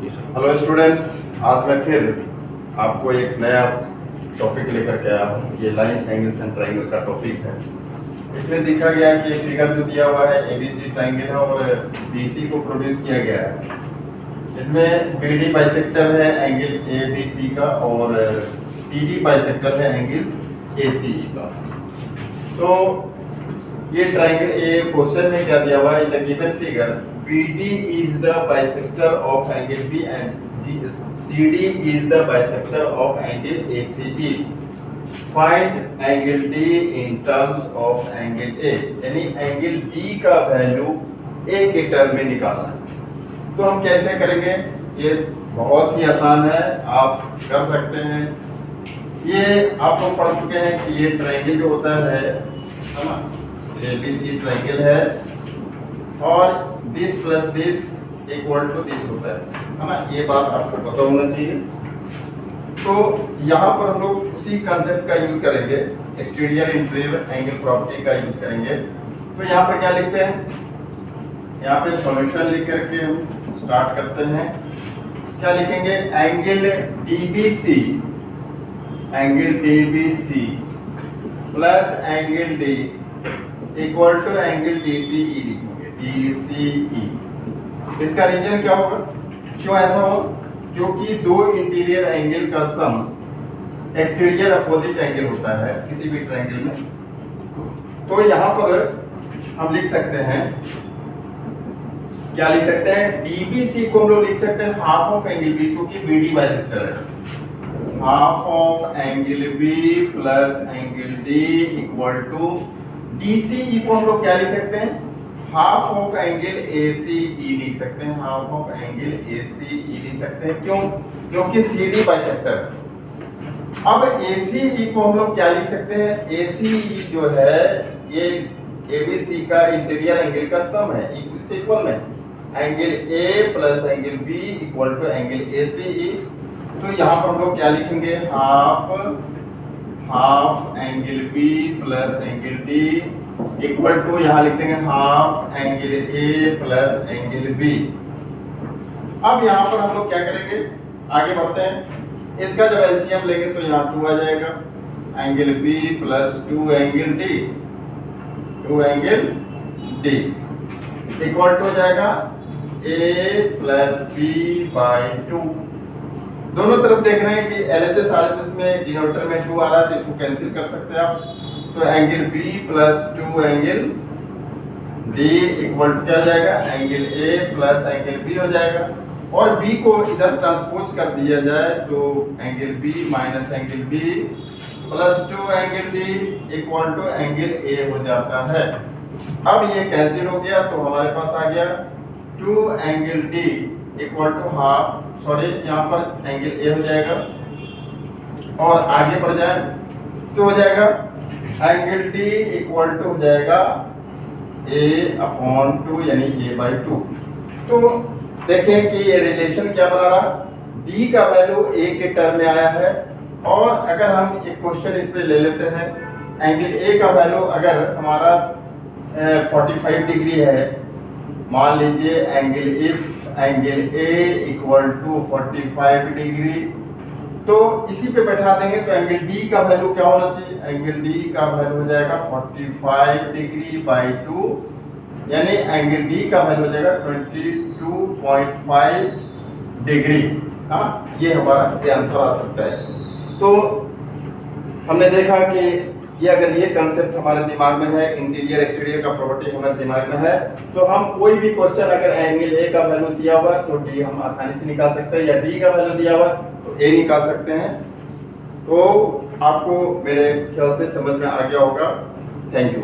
Hello students, आज मैं फिर आपको एक नया टॉपिक लेकर के आया हूँ। ये लाइन्स, एंगल्स एंड ट्रायंगल का टॉपिक है। इसमें देखा गया है कि एक फिगर जो दिया हुआ है एबीसी ट्रायंगल है और बीसी को प्रोड्यूस किया गया है। इसमें बीडी बाइसेक्टर है एंगल एबीसी का और सीडी बाइसेक्टर है एंगल एसीई का। तो ये ट्रायंगल, ये क्वेश्चन में क्या दिया हुआ है, in the given figure BD is the bisector of angle B and CD is the bisector of angle ACE. Find angle D in terms of angle A. यानी एंगल B का value A के term में निकालना है। तो हम कैसे करेंगे? ये बहुत ही आसान है, आप कर सकते हैं। ये आप लोग पढ़ चुके हैं कि ये ट्रायंगल जो होता है ना, ABC ट्रायंगल है और this plus this equal to this होता है ना। ये बात आपको पता होना चाहिए। तो यहाँ पर हम लोग उसी कंसेप्ट का यूज करेंगे, एक्सटीरियर इंटीरियर एंगल प्रॉपर्टी का यूज करेंगे। तो यहाँ पर क्या लिखते हैं, यहाँ पे सॉल्यूशन लिख करके हम स्टार्ट करते हैं। क्या लिखेंगे? Angle DBC plus angle D equal to angle DCE लिखेंगे, DCE। इसका रीजन क्या होगा, क्यों ऐसा हो? क्योंकि दो इंटीरियर एंगल का सम एक्सटीरियर अपोजिट एंगल होता है किसी भी ट्रायंगल में। तो यहाँ पर हम लिख सकते हैं, क्या लिख सकते हैं? DBC को हम लोग लिख सकते हैं हाफ ऑफ एंगल B, क्योंकि BD बाइसेक्टर है। Half of angle B plus angle D equal to DCE को हम लोग क्या लिख सकते हैं? हाफ ऑफ एंगल ACE लिख सकते हैं। हाफ ऑफ एंगल ACE लिख सकते हैं, क्यों? क्योंकि CD बाइसेक्टर है। अब ACE को हम लोग क्या लिख सकते हैं? ACE जो है ये ABC का इंटीरियर एंगल का सम है, इसके इक्वल में angle A plus angle B equal to angle ACE। तो यहाँ पर हम लोग क्या लिखेंगे? Half angle B plus angle D equal to, यहाँ लिख देंगे half angle A plus angle B। अब यहाँ पर हम लोग क्या करेंगे, आगे बढ़ते हैं। इसका जब एलसीएम लेंगे तो यहाँ 2 आ जाएगा, angle B plus 2 angle D, 2 angle D equal to हो जाएगा A प्लस B बाई 2। दोनों तरफ देख रहे हैं कि LHS RHS में डिनोमिनेटर में 2 आ रहा है, तो इसको कैंसिल कर सकते हैं आप। तो angle B plus 2 angle D equal to क्या हो जाएगा? Angle A plus angle B हो जाएगा। और B को इधर ट्रांसपोज कर दिया जाए तो angle B minus angle B plus 2 angle D equal to angle A हो जाता है। अब ये कैंसिल हो गया तो हमारे पास आ गया 2 angle D equal to half, sorry यहाँ पर एंगल A हो जाएगा। और आगे बढ़ जाए तो हो जाएगा एंगल D इक्वल टू हो जाएगा A अपॉन 2 यानी A बाई 2। तो देखें कि ये रिलेशन क्या बना रहा, D का वैल्यू A के टर्म में आया है। और अगर हम एक क्वेश्चन इस पे ले लेते हैं, एंगल A का वैल्यू अगर हमारा 45 डिग्री है, मान लीजिए angle A equal to 45 degree, तो इसी पे बैठा देंगे तो एंगल D का वैल्यू क्या होना चाहिए? एंगल D का वैल्यू हो जाएगा 45 डिग्री बाई 2, यानी एंगल D का वैल्यू हो जाएगा 22.5 डिग्री। हाँ, ये हमारा ये आंसर आ सकता है। तो हमने देखा कि ये अगर ये कंसेप्ट हमारे दिमाग में है, इंटीरियर एक्सटीरियर का प्रॉपर्टी हमारे दिमाग में है, तो हम कोई भी क्वेश्चन अगर एंगल A का वैल्यू दिया हुआ है तो D हम आसानी से निकाल सकते हैं, या D का वैल्यू दिया हुआ है तो A निकाल सकते हैं। तो आपको मेरे ख्याल से समझ में आ गया होगा। Thank you.